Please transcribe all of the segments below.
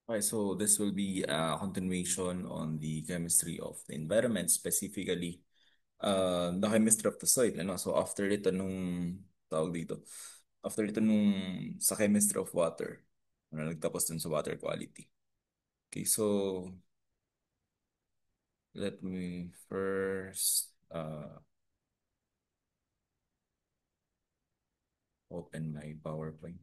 Okay, so this will be a continuation on the chemistry of the environment, specifically the chemistry of the soil. Ano? So after ito nung tawag dito, after ito nung sa chemistry of water, nagtapos dun sa water quality. Okay, so let me first open my PowerPoint.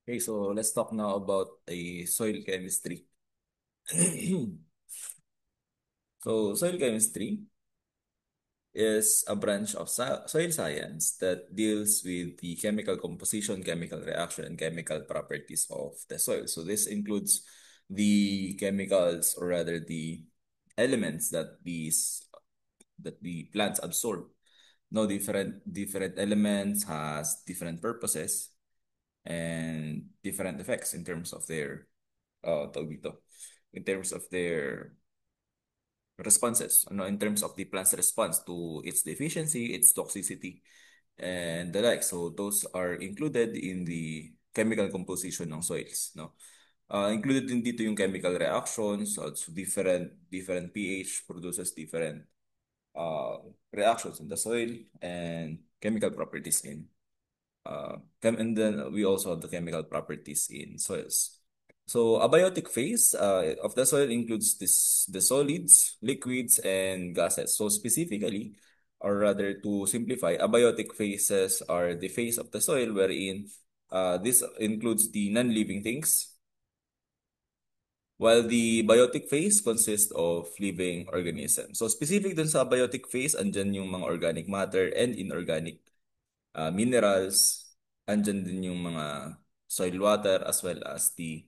Okay, so let's talk now about a soil chemistry. So soil chemistry is a branch of soil science that deals with the chemical composition, chemical reaction, and chemical properties of the soil. So this includes the chemicals, or rather the elements that the plants absorb. No, different elements has different purposes and different effects in terms of their tawag dito, in terms of their responses, in terms of the plant's response to its deficiency, its toxicity, and the like. So those are included in the chemical composition ng soils, no? Included din dito yung chemical reactions, so different pH produces different uh, reactions in the soil and chemical properties in and then we also have the chemical properties in soils. So abiotic phase of the soil includes the solids, liquids, and gases. So specifically, or rather to simplify, abiotic phases are the phase of the soil wherein this includes the non-living things, while the biotic phase consists of living organisms. So specific dun sa biotic phase, andyan yung mga organic matter and inorganic minerals, andyan din yung mga soil water as well as the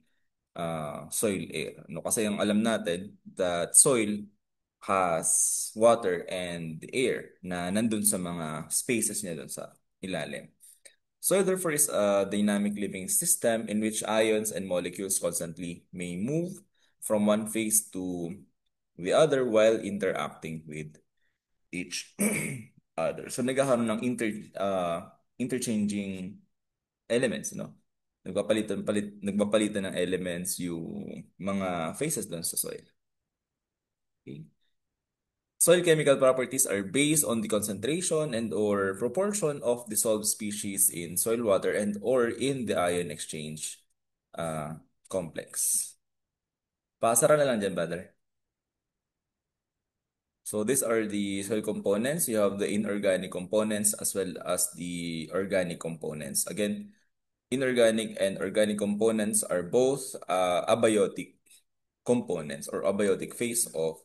soil air. No? Kasi yung alam natin that soil has water and air na nandun sa mga spaces niya dun sa ilalim. Soil therefore is a dynamic living system in which ions and molecules constantly may move from one phase to the other while interacting with each other. So nagkakaroon ng interchanging elements, no? Nagpapalitan ng elements yung mga phases doon sa soil. Okay? Soil chemical properties are based on the concentration and or proportion of dissolved species in soil water and or in the ion exchange uh, complex. Pasara na lang dyan, brother. So these are the soil components. You have the inorganic components as well as the organic components. Again, inorganic and organic components are both abiotic components or abiotic phase of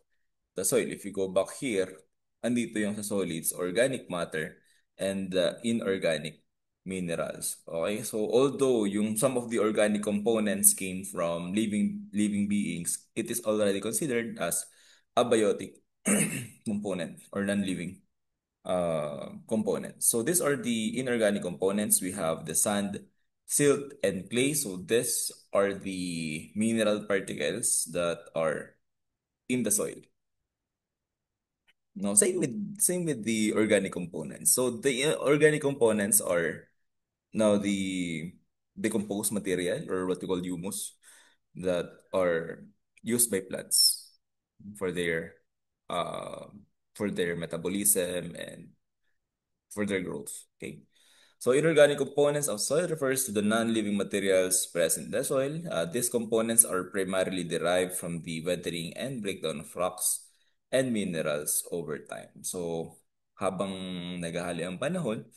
the soil. If you go back here, andito yung sa solids, organic matter, and inorganic minerals. Okay? So although yung some of the organic components came from living beings, it is already considered as abiotic component or non-living components. So these are the inorganic components. We have the sand, silt, and clay. So these are the mineral particles that are in the soil. No, same with the organic components. So the organic components are now the decomposed material or what we call humus that are used by plants for their uh, for their metabolism and for their growth. Okay. So inorganic components of soil refers to the non-living materials present in the soil. These components are primarily derived from the weathering and breakdown of rocks and minerals over time. So habang naghahali ang panahon,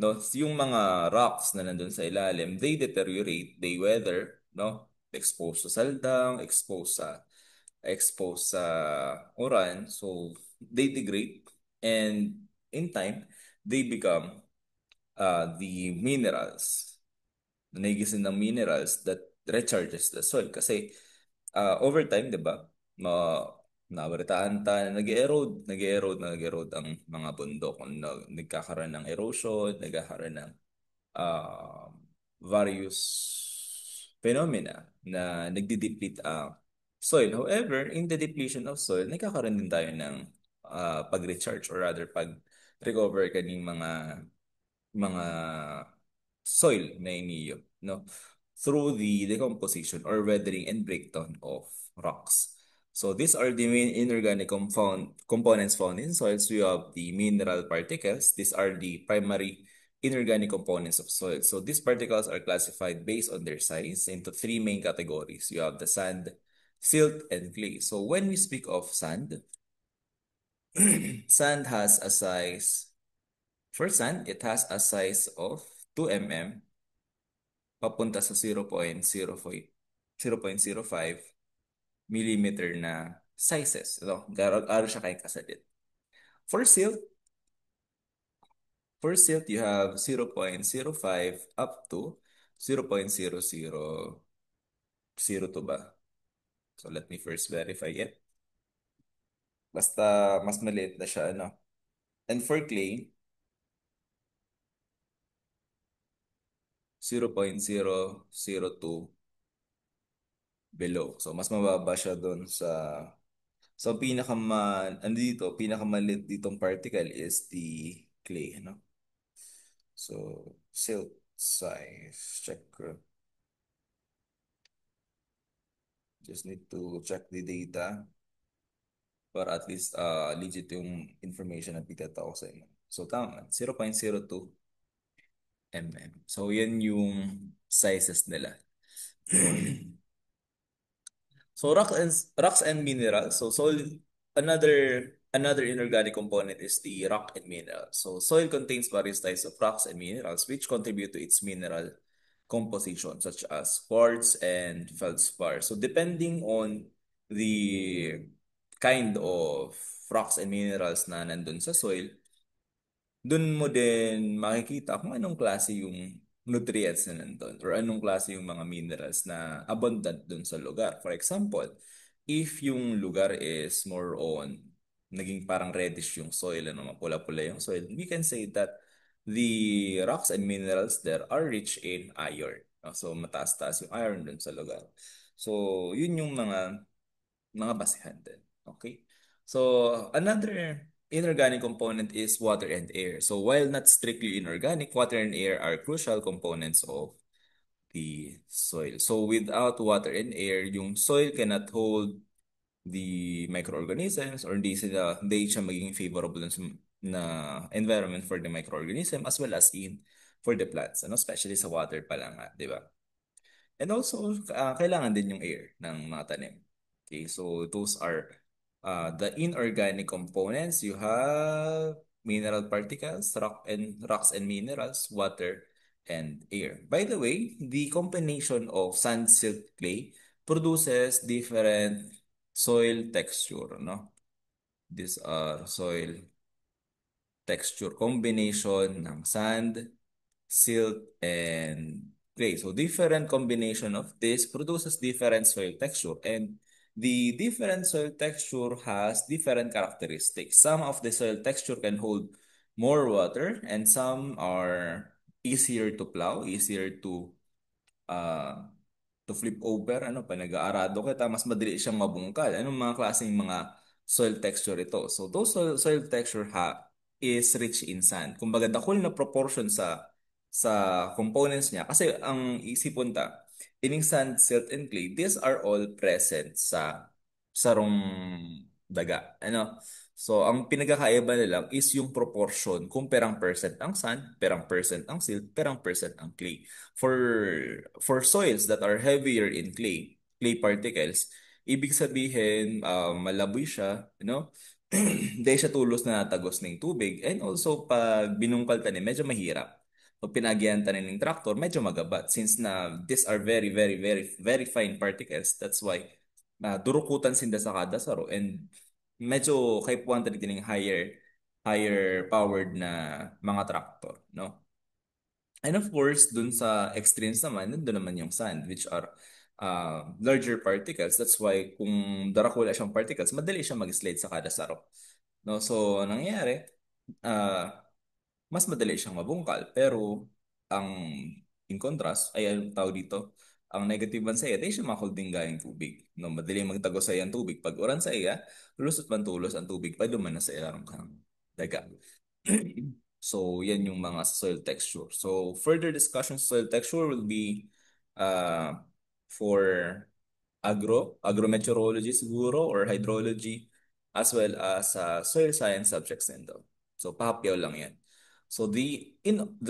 no, yung mga rocks na nandun sa ilalim, they deteriorate, they weather, no, exposed sa saldang, exposed sa uran, so they degrade and in time they become the minerals, nagigisin ng minerals that recharges the soil. Kasi over time, di ba, ma nabalitaan tayo na nag-erode ang mga bundok. Nagkakaroon ng erosion, nagkakaroon ng uh, various phenomena na nagdi-deplete ang soil. However, in the depletion of soil, nagkakaroon din tayo ng pag-recharge or rather recover kaning mga soil na iniyo, no? Through the decomposition or weathering and breakdown of rocks. So these are the main inorganic components found in soils. We have the mineral particles. These are the primary inorganic components of soil. So these particles are classified based on their size into three main categories. You have the sand, silt, and clay. So when we speak of sand, sand has a size, for sand, it has a size of 2 mm papunta sa 0.05 millimeter na sizes. No? Garo siya kay kasadit. For silt, for silt, you have 0.05 up to 0.0002 ba? So let me first verify it. Basta mas maliit na siya, ano? And for clay, 0.002 below. So mas mababa siya doon sa. So ano dito, pinakamaliit ditong particle is the clay, no? So silt size, check. Just need to check the data para at least legit yung information na pitata ko sa inyo. So tama, 0.02 mm. So yan yung sizes nila. So rocks and minerals. So soil, another inorganic component is the rock and minerals. So soil contains various types of rocks and minerals which contribute to its mineral composition, such as quartz and feldspar. So depending on the kind of rocks and minerals na nandun sa soil, doon mo din makikita kung anong klase yung nutrients na nandun or anong klase yung mga minerals na abundant doon sa lugar. For example, if yung lugar is more on naging parang reddish yung soil, ano, mapula-pula yung soil, we can say that the rocks and minerals there are rich in iron. So mataas-taas yung iron doon sa lugar. So yun yung mga basehan din. Okay? So, another inorganic component is water and air. So, while not strictly inorganic, water and air are crucial components of the soil. So, without water and air, yung soil cannot hold the microorganisms or hindi siya magiging favorable dun na environment for the microorganism as well as for the plants, ano? Especially sa water pa lang, di ba? And also, kailangan din yung air ng mga tanim. Okay, so those are the inorganic components. You have mineral particles, rocks and minerals, water, and air. By the way, the combination of sand, silt, clay produces different soil texture, no? These are soil texture combination ng sand, silt, and clay. So different combination of this produces different soil texture and the different soil texture has different characteristics. Some of the soil texture can hold more water and some are easier to plow, easier uh, to flip over, ano, pa nag-aarado kita, mas madali siyang mabungkal. Anong mga klaseng mga soil texture ito? So, those soil texture is rich in sand. Kumbaga, the whole na proportion sa components niya. Kasi ang isipon ta, ining sand, silt, and clay, these are all present sa sarong daga. Ano? So, ang pinagkakaiba na lang is yung proportion kung perang percent ang sand, perang percent ang silt, perang percent ang clay. For for soils that are heavier in clay particles, ibig sabihin malaboy siya, you know? Hindi siya tulos na natagos ng tubig. And also, pag binungkal tanim, medyo mahirap. Pag pinagyan tanim ng traktor, medyo magabat. Since na these are very, very, very, very fine particles, that's why durukutan sinda sa kada saro. And medyo kaipuan tayo din ng higher powered na mga traktor, no? And of course, dun sa extremes naman, nandun naman yung sand, which are larger particles. That's why kung darakula siyang particles, madali siyang mag-slide sa kada saro. No? So, ang nangyayari, uh, mas madali siyang mabungkal. Pero, ang in contrast, ay ang tawag dito, ang negative man sa iya, di siya makulding gayang tubig. No? Madali magtagos sa iya ang tubig. Pag uran sa iya, lusot man tulos ang tubig, pa duman na sa ilang daga. So, yan yung mga soil texture. So, further discussion sa soil texture will be uh, for agrometeorology siguro or hydrology as well as soil science subjects din daw. So, pahapyaw lang yan. So, the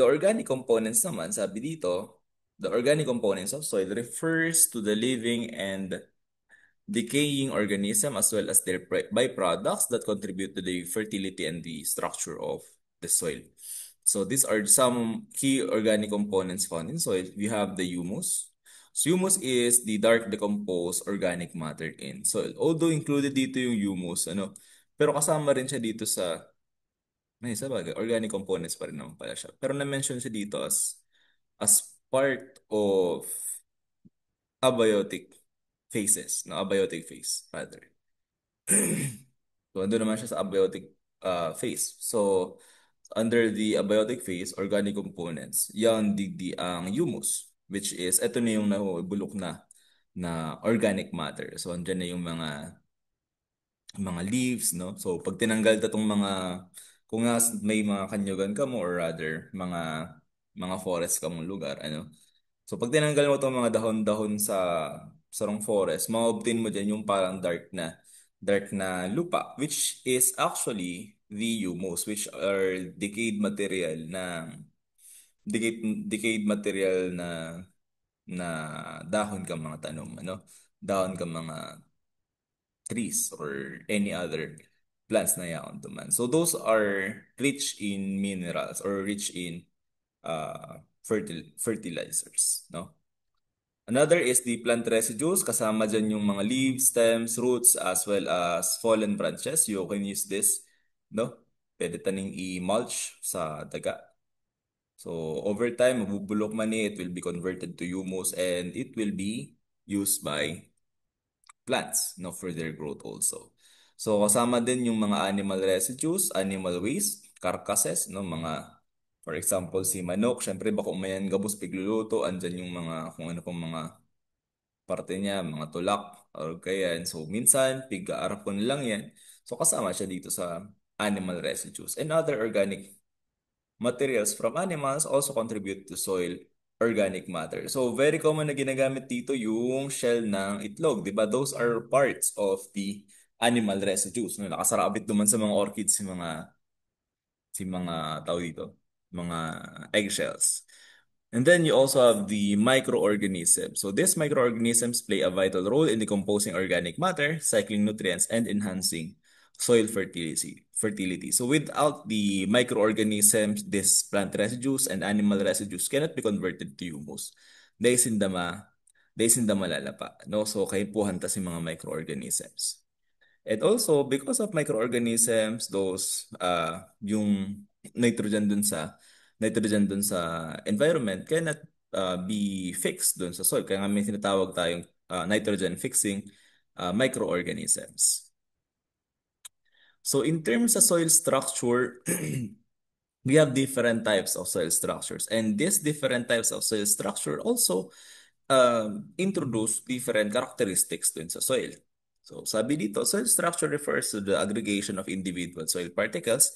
organic components naman, sabi dito, the organic components of soil refers to the living and decaying organism as well as their byproducts that contribute to the fertility and the structure of the soil. So these are some key organic components found in soil. We have the humus. So humus is the dark decomposed organic matter in soil. Although included dito yung humus, ano, pero kasama rin siya dito sa, may sa bagay, organic components pa rin naman pala siya. Pero na-mention siya dito as part of abiotic phases, no, abiotic phase rather. So, ando naman siya sa abiotic phase. So, under the abiotic phase, organic components, yan digdi ang humus, which is, ito na yung nabulok na organic matter. So, andyan na yung mga leaves, no? So, pag tinanggal tatong kung nga may mga kanyugan ka mo, or rather, mga forest ka mong lugar, ano? So, pag tinanggal mo itong mga dahon-dahon sa sarong forest, ma-obtain mo dyan yung parang dark na lupa, which is actually the humus, which are decayed material na dahon ka mga tanom, ano? Dahon ka mga trees or any other plants na yaon man. So those are rich in minerals or rich in fertilizers, no? Another is the plant residues. Kasama dyan yung mga leaves, stems, roots, as well as fallen branches. You can use this, no? Pwede taning i-mulch sa daga. So, over time, mabubulok man it will be converted to humus and it will be used by plants, no, for their growth also. So, kasama din yung mga animal residues, animal waste, carcasses, no, for example, si manok, syempre baka umayan gabos pigluluto, andyan yung kung ano pong mga parte niya, mga tulak, or kaya yan. So, minsan, pig-aarapon lang yan. So, kasama siya dito sa animal residues. And other organic materials from animals also contribute to soil organic matter. So, very common na ginagamit dito yung shell ng itlog, di ba? Those are parts of the animal residues. No? Nakasarabit naman sa mga orchids, si mga tao dito, mga eggshells. And then you also have the microorganisms. So these microorganisms play a vital role in decomposing organic matter, cycling nutrients, and enhancing soil fertility. So without the microorganisms, these plant residues and animal residues cannot be converted to humus. Dahil sinda malalapa. No? So kaya puhanta si mga microorganisms. And also, because of microorganisms, yung nitrogen dun sa environment cannot be fixed dun sa soil. Kaya nga may tinatawag tayong nitrogen fixing microorganisms. So in terms of soil structure, we have different types of soil structures. And these different types of soil structure also introduce different characteristics dun sa soil. So sabi dito, soil structure refers to the aggregation of individual soil particles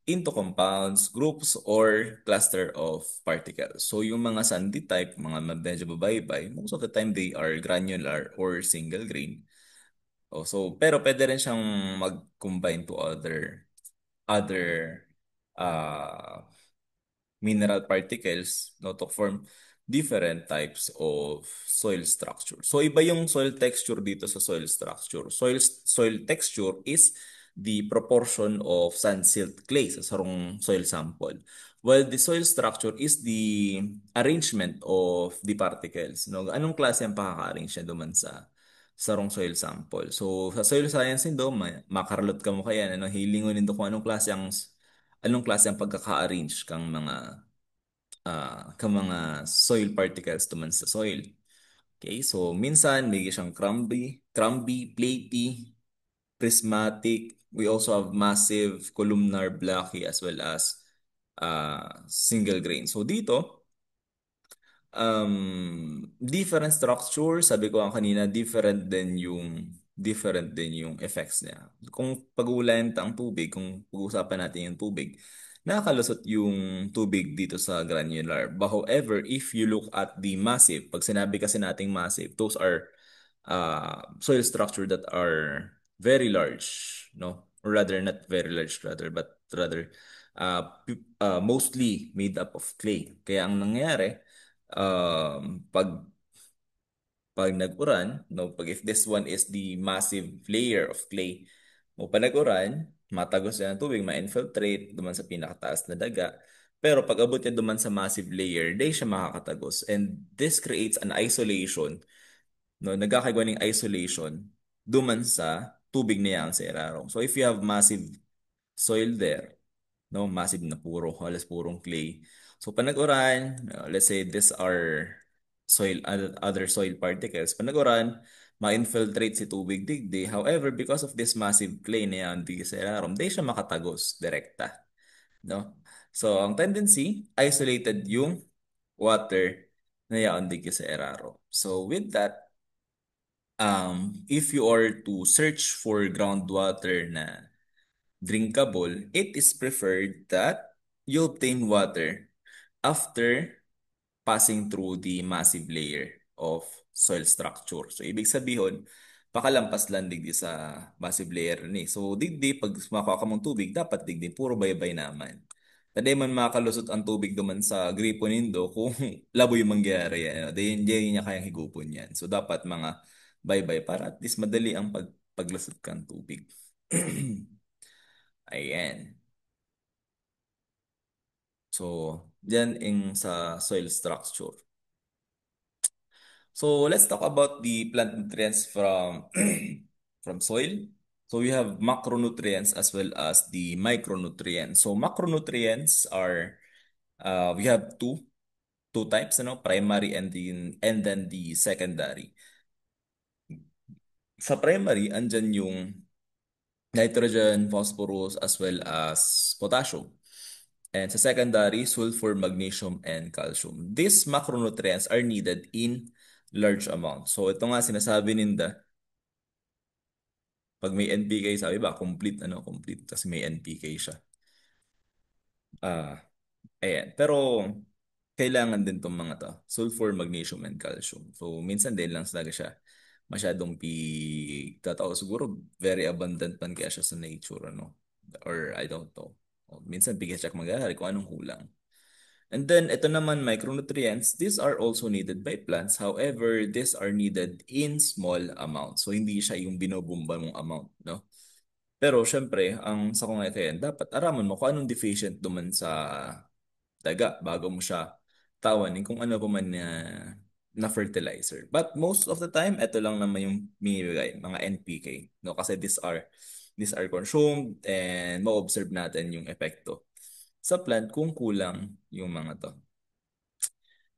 into compounds, groups, or cluster of particles. So yung mga sandy type, mga medyo babaybay, most of the time they are granular or single grain. Oh, so pero pwede rin siyang mag-combine to other uh, mineral particles, no, to form different types of soil structure. So iba yung soil texture dito sa soil structure. Soil texture is the proportion of sand, silt, clay sa sarong soil sample. While the soil structure is the arrangement of the particles. No? Anong klase ang pakaka-arrange siya duman sa sarong soil sample. So sa soil science nindo, makaralot ka mo kaya ano, hilingon nindo kung anong klase ang pagkaka-arrange kang mga soil particles tuman sa soil. Okay, so minsan may siyang crumbly, platy, prismatic. We also have massive, columnar, blocky, as well as single grain. So dito, different structure, sabi ko ang kanina, different din yung effects niya. Kung pag-uulayan ang tubig, kung pag-uusapan natin yung tubig, nakakalusot yung tubig dito sa granular. But however, if you look at the massive, pag sinabi kasi nating massive, those are soil structure that are very large, no? Or rather, not very large, rather, but rather mostly made up of clay. Kaya ang nangyayari, pag nag-uran, no, pag if this one is the massive layer of clay, mo pag nag-uran, matagos yan ng tubig, ma-infiltrate duman sa pinakataas na daga. Pero pag abot niya duman sa massive layer, di siya makakatagos. And this creates an isolation, no, nagkakagawa ng isolation duman sa tubig na yan sa Erarong. So if you have massive soil there, no, massive na puro, halos purong clay. So panag-uran, let's say these are other soil particles. Panag-uran, ma-infiltrate si tubig digdi. However, because of this massive clay na yan di sa ilalim, di siya makatagos direkta, no? So ang tendency, isolated yung water na yan di sa eraro. So with that, if you are to search for groundwater na drinkable, it is preferred that you obtain water after passing through the massive layer of soil structure. So, ibig sabihin, pakalampas lang digdi sa massive layer ni. So, digdi, pag makuha ka mong tubig, dapat digdi, puro baybay naman. Tadi man makalusot ang tubig duman sa gripo nindo kung laboy mangyari yan. Di niya kayang higupon yan. So, dapat mga baybay para at least madali ang paglusot kang tubig. Ayan. So, yan ang sa soil structure. So, let's talk about the plant nutrients from from soil. So, we have macronutrients as well as the micronutrients. So, macronutrients are we have two types, primary and then the secondary. Sa primary, andyan yung nitrogen, phosphorus, as well as potassium. And sa secondary, sulfur, magnesium, and calcium. These macronutrients are needed in large amounts. So ito nga sinasabi ninda, pag may NPK, sabi ba, complete, kasi may NPK siya. Ah, ayan. Pero kailangan din tong mga to, sulfur, magnesium, and calcium. So minsan din lang talaga siya masyadong tatao siguro very abundant man kaya siya sa nature, or I don't know. O, minsan bigyan siya mag-aaral kung anong kulang. And then, ito naman, micronutrients. These are also needed by plants. However, these are needed in small amounts. So, hindi siya yung binobomba mong amount, no? Pero, syempre, ang sa kung yan, dapat araman mo kung anong deficient duman sa daga bago mo siya tawanin kung ano pa man na fertilizer. But most of the time, ito lang naman yung minibigay, mga NPK, no? Kasi these are consumed and ma-observe natin yung epekto sa plant kung kulang yung mga to.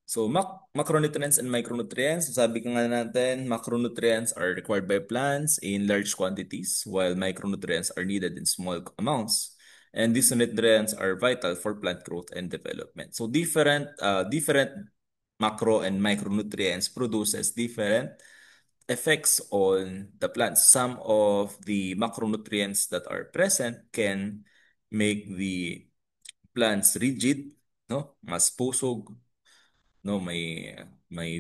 So, macronutrients and micronutrients. Sabi ko nga natin, macronutrients are required by plants in large quantities, while micronutrients are needed in small amounts. And these nutrients are vital for plant growth and development. So, different macro and micronutrients produces different effects on the plants. Some of the macronutrients that are present can make the plants rigid, no? Mas pusog, no, may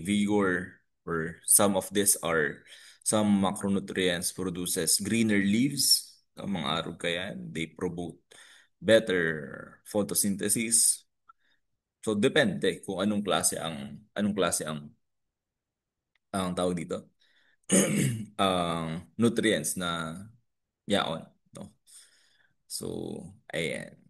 vigor, or some macronutrients produces greener leaves, no? Mga arog kaya they promote better photosynthesis. So depende kung anong klase ang tawag dito ang nutrients na yaon, no. So ayan.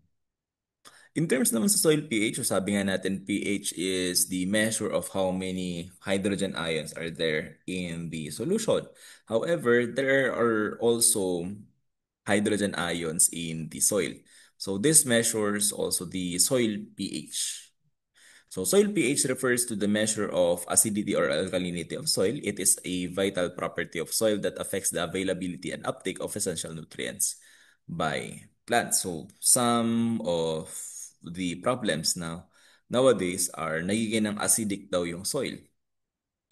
In terms naman sa soil pH, so sabi nga natin pH is the measure of how many hydrogen ions are there in the solution. However, there are also hydrogen ions in the soil. So this measures also the soil pH. So soil pH refers to the measure of acidity or alkalinity of soil. It is a vital property of soil that affects the availability and uptake of essential nutrients by plants. So some of the problems nowadays are nagiging ng acidic daw yung soil.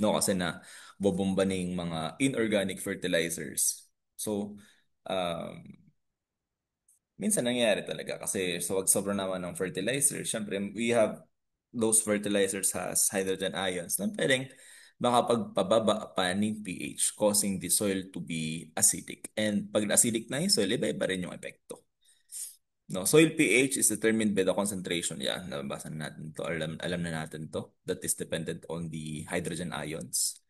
No, kasi na bobomba ng mga inorganic fertilizers. So um, Minsan nangyayari talaga kasi so wag sobrang naman ng fertilizer. Siyempre, we have those fertilizers has hydrogen ions na pwedeng makapagpababa pa ng pH causing the soil to be acidic. And pag acidic na yung soil, iba-iba rin yung epekto. No, soil pH is determined by the concentration. Yeah, nabasa na natin to. Alam na natin to. That is dependent on the hydrogen ions.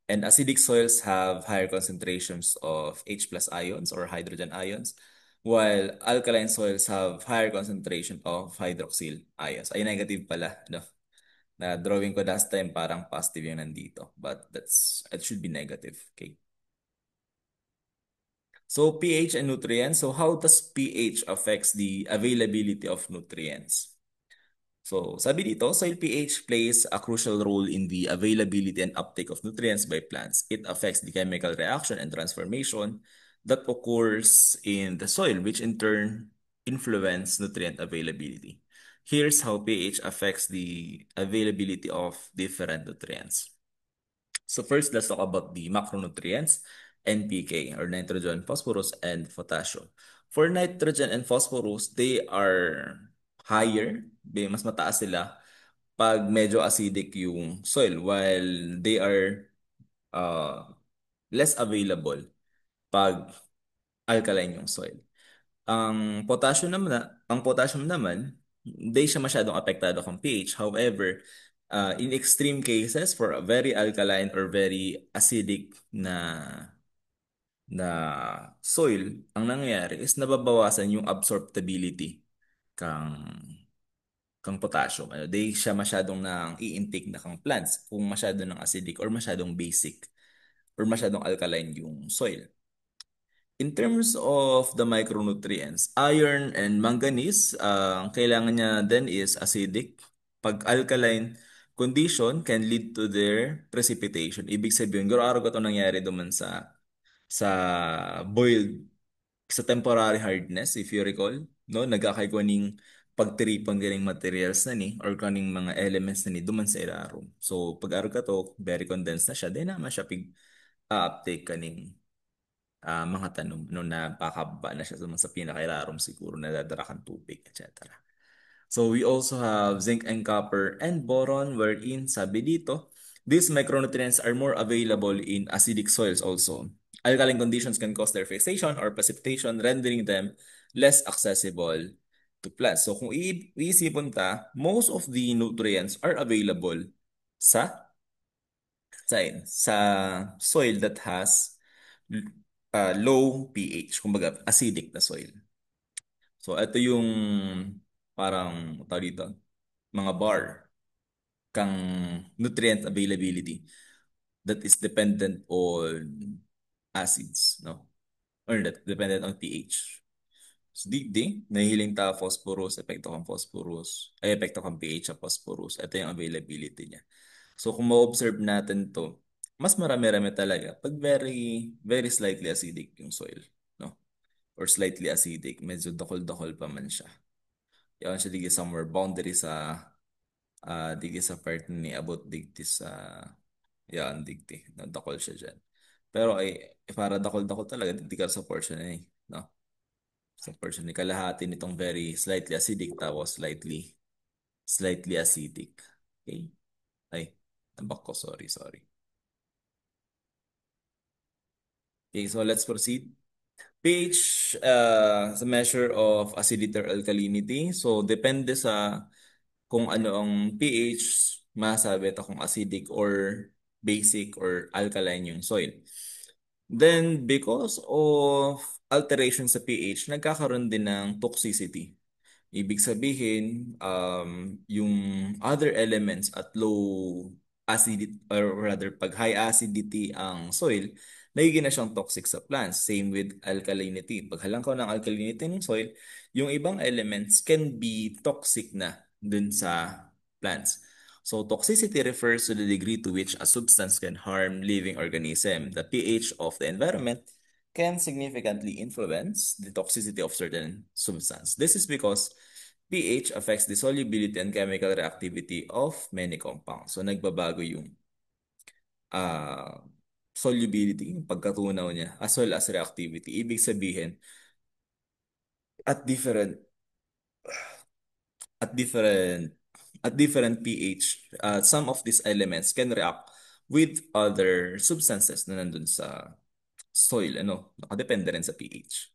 And acidic soils have higher concentrations of H plus ions or hydrogen ions, while alkaline soils have higher concentration of hydroxyl ions. Ay, negative pala, no? Na drawing ko last time parang positive yung nandito. But it should be negative. Okay. So pH and nutrients. So how does pH affects the availability of nutrients? So sabi dito, soil pH plays a crucial role in the availability and uptake of nutrients by plants. It affects the chemical reaction and transformation that occurs in the soil, which in turn influence nutrient availability. Here's how pH affects the availability of different nutrients. So first, let's talk about the macronutrients, NPK, or nitrogen, phosphorus, and potassium. For nitrogen and phosphorus, they are higher, mas mataas sila pag medyo acidic yung soil, while they are uh, less available pag alkaline yung soil. Ang potassium naman, hindi siya masyadong apektado kung pH. However, in extreme cases for a very alkaline or very acidic na soil, ang nangyayari is nababawasan yung absorptibility kang kang potassium. Ano, di siya masyadong nang i-intake na kang plants kung masyado ng acidic or masyadong basic or masyadong alkaline yung soil. In terms of the micronutrients, iron and manganese, ang kailangan niya din is acidic. Pag alkaline condition can lead to their precipitation. Ibig sabihin, garo-araw ko ito nangyari duman sa boiled, sa temporary hardness, if you recall, no? Nagkakay ko ning pagtiripon ganing materials na ni or kaning mga elements na ni duman sa ilarom. So, pag araw ka to, very condensed na siya, di naman siya uptake kaning mga tanong no, na pakababa na siya sa pinakailarom siguro na dadarakan tubig, etc. So we also have zinc and copper and boron wherein sabi dito, these micronutrients are more available in acidic soils also. Alkaline conditions can cause their fixation or precipitation, rendering them less accessible to plants. So kung iisipon ta, most of the nutrients are available sa sa soil that has low pH, kumbaga acidic na soil. So ito yung parang tawag dito, mga bar kang nutrient availability that is dependent on acids, no? Or that dependent on pH. So di, nahihiling ta phosphorus, epekto kang phosphorus, ay epekto kang pH sa phosphorus. Ito yung availability niya. So kung ma-observe natin to, mas marami-rami talaga pag very, very slightly acidic yung soil, no? Or slightly acidic, medyo dakol-dakol pa man siya. Yan siya digi somewhere boundary sa digi sa part ni abot digti sa yan digti. Nadakol siya dyan. Pero ay para dakol-dakol talaga digti ka sa portion na no? Sa portion ni kalahati nitong very slightly acidic tapos slightly acidic. Okay? Ay, nabak ko. Sorry. Okay, so let's proceed. pH is a measure of acidity or alkalinity. So, depende sa kung ano ang pH, masabi ito kung acidic or basic or alkaline yung soil. Then, because of alteration sa pH, nagkakaroon din ng toxicity. Ibig sabihin, yung other elements at low acidity, or rather, pag high acidity ang soil, nagiging na siyang toxic sa plants. Same with alkalinity. Pag halangkaw ng alkalinity ng soil, yung ibang elements can be toxic na dun sa plants. So toxicity refers to the degree to which a substance can harm living organism. The pH of the environment can significantly influence the toxicity of certain substance. This is because pH affects the solubility and chemical reactivity of many compounds. So nagbabago yung uh, solubility, yung pagkatunaw niya, as well as reactivity. Ibig sabihin, at different at different at different pH, some of these elements can react with other substances na nandun sa soil, nakadepende rin sa pH.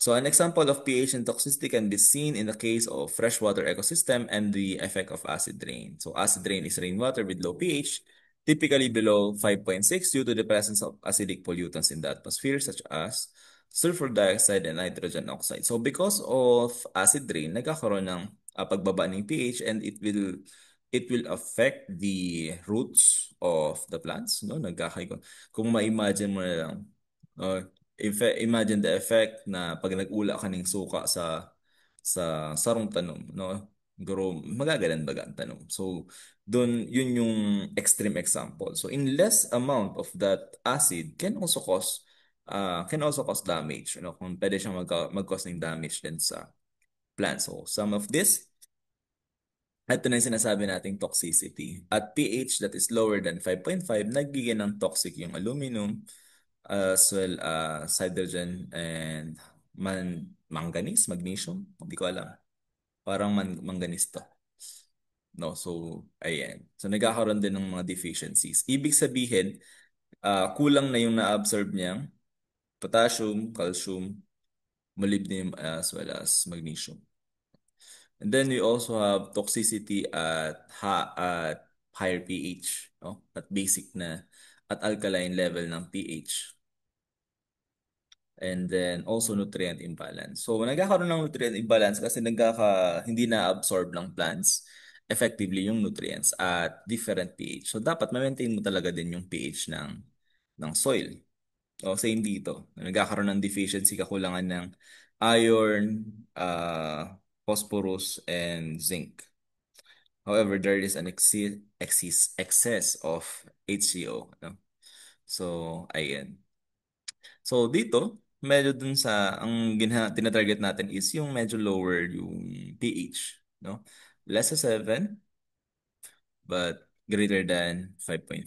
So an example of pH and toxicity can be seen in the case of freshwater ecosystem and the effect of acid rain. So acid rain is rainwater with low pH, typically below 5.6 due to the presence of acidic pollutants in the atmosphere such as sulfur dioxide and nitrogen oxide. So because of acid rain, nagkakaroon ng pagbaba ng pH and it will affect the roots of the plants, no? Kung ma-imagine mo na lang, uh, imagine the effect na pag nag-ula ka ng suka sa sarong tanom, no? Siguro magagalan-baga ang tanom. So, yun yung extreme example. So, in less amount of that acid can also cause damage, kung pwede siyang mag-cause ng damage din sa plant. So, some of this, ito na yung sinasabi nating toxicity. At pH that is lower than 5.5, nagiging ng toxic yung aluminum, as well as hydrogen and manganese, magnesium. Hindi ko alam. Parang manganese to. No, so, ayan. So, nagkakaroon din ng mga deficiencies. Ibig sabihin, kulang na yung na-absorb niyang potassium, calcium, molybdenum, as well as magnesium. And then we also have toxicity at higher pH, no? At basic na, at alkaline level ng pH. And then also nutrient imbalance. So nagkakaroon ng nutrient imbalance kasi hindi na-absorb ng plants effectively yung nutrients at different pH. So dapat ma-maintain mo talaga din yung pH ng soil. O same dito. Nagkakaroon ng deficiency, kakulangan ng iron, phosphorus, and zinc. However, there is an excess of HCO. No? So, ayan. So dito, medyo dun tinatarget natin is yung medyo lower yung pH, no? Less sa 7, but greater than 5.5.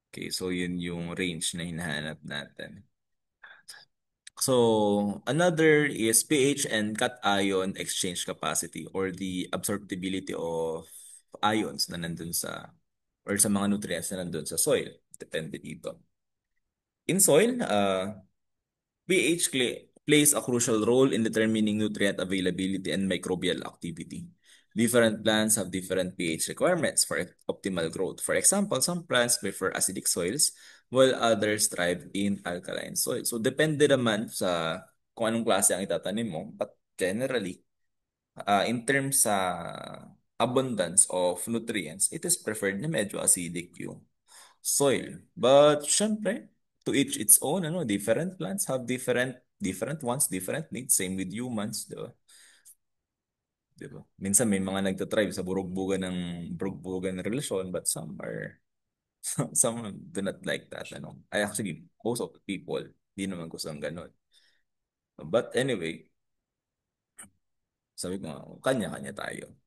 Okay, so yun yung range na hinahanap natin. So, another is pH and cation exchange capacity or the absorptibility of ions na nandun sa mga nutrients na nandun sa soil. Depende dito. In soil, pH plays a crucial role in determining nutrient availability and microbial activity. Different plants have different pH requirements for optimal growth. For example, some plants prefer acidic soils while others thrive in alkaline soil. So depende naman sa kung anong klase ang itatanim mo. But generally, in terms sa abundance of nutrients, it is preferred na medyo acidic yung soil. But syempre, to each its own, different plants have different wants, different needs. Same with humans, di ba? Di ba? Minsan may mga nagtatribe sa burugbugan ng relasyon, but some do not like that, I actually, most of the people, di naman gusto ng ganun. But anyway, sabi ko, kanya-kanya tayo.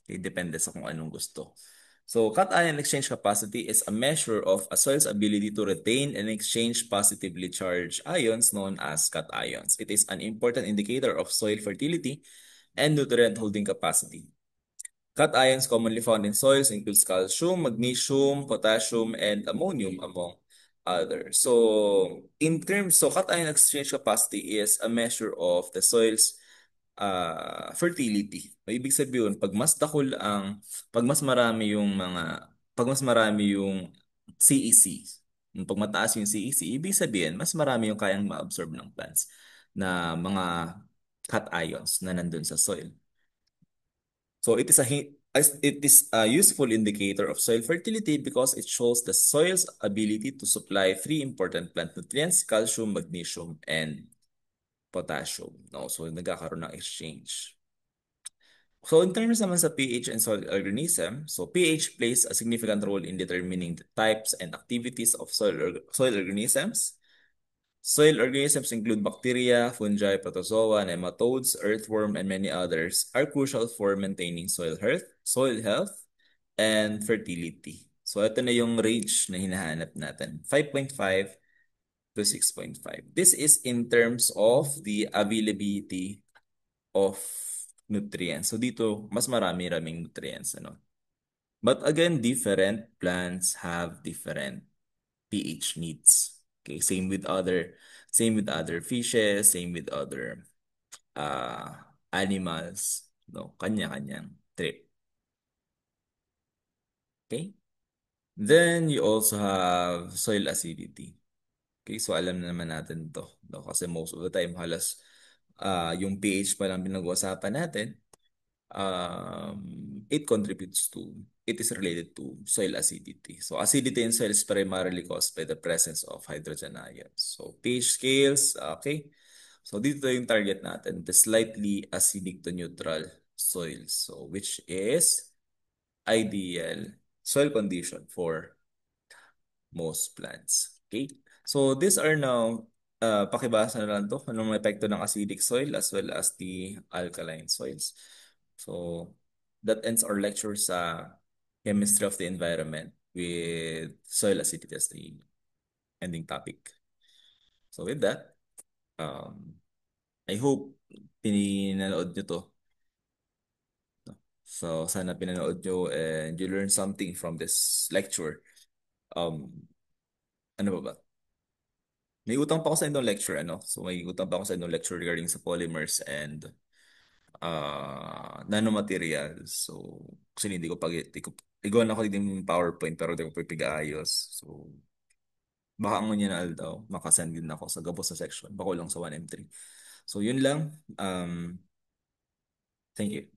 Okay, depende sa kung anong gusto. So, cation exchange capacity is a measure of a soil's ability to retain and exchange positively charged ions known as cations. It is an important indicator of soil fertility and nutrient holding capacity. Cations commonly found in soils includes calcium, magnesium, potassium, and ammonium, among others. So cation exchange capacity is a measure of the soil's fertility. Ibig sabihin, pag mas marami yung CEC, pag mataas yung CEC, ibig sabihin, mas marami yung kayang ma-absorb ng plants na mga cations na nandun sa soil. So it is a useful indicator of soil fertility because it shows the soil's ability to supply three important plant nutrients: calcium, magnesium, and potassium. No? So nagkakaroon ng exchange. So in terms naman sa pH and soil organism, so pH plays a significant role in determining the types and activities of soil organisms. Soil organisms include bacteria, fungi, protozoa, nematodes, earthworm, and many others are crucial for maintaining soil health, and fertility. So ito na yung range na hinahanap natin. 5.5 to 6.5. This is in terms of the availability of nutrients. So dito, mas marami-raming nutrients, ano. But again, different plants have different pH needs. Okay, same with other fishes, same with other uh animals, no, kanya-kanyang trip. Okay? Then you also have soil acidity. Okay, so alam na naman natin to, no? Kasi most of the time halos yung pH pa lang pinag-uusapan natin, it contributes to, it is related to soil acidity. So acidity in soil is primarily caused by the presence of hydrogen ions. So pH scales, okay. So dito yung target natin, the slightly acidic to neutral soil. So which is ideal soil condition for most plants. Okay? So these are now, pakibasa na lang to, anong epekto ng acidic soil as well as the alkaline soils. So that ends our lecture sa chemistry of the environment with soil acidity as the ending topic. So with that, I hope pinanood nyo to. So sana pinanood nyo and you learn something from this lecture. Um, ano ba ba? May utang pa ako sa inyong lecture, ano? So may utang pa ako sa inyong lecture regarding sa polymers and nanomaterials. So, kasi hindi ko pag hindi ko igawan ako din PowerPoint pero hindi ko pipig-ayos. So, baka ang manyanal daw, makasend din ako sa gabos sa section. Bako lang sa 1M3. So, yun lang. Thank you.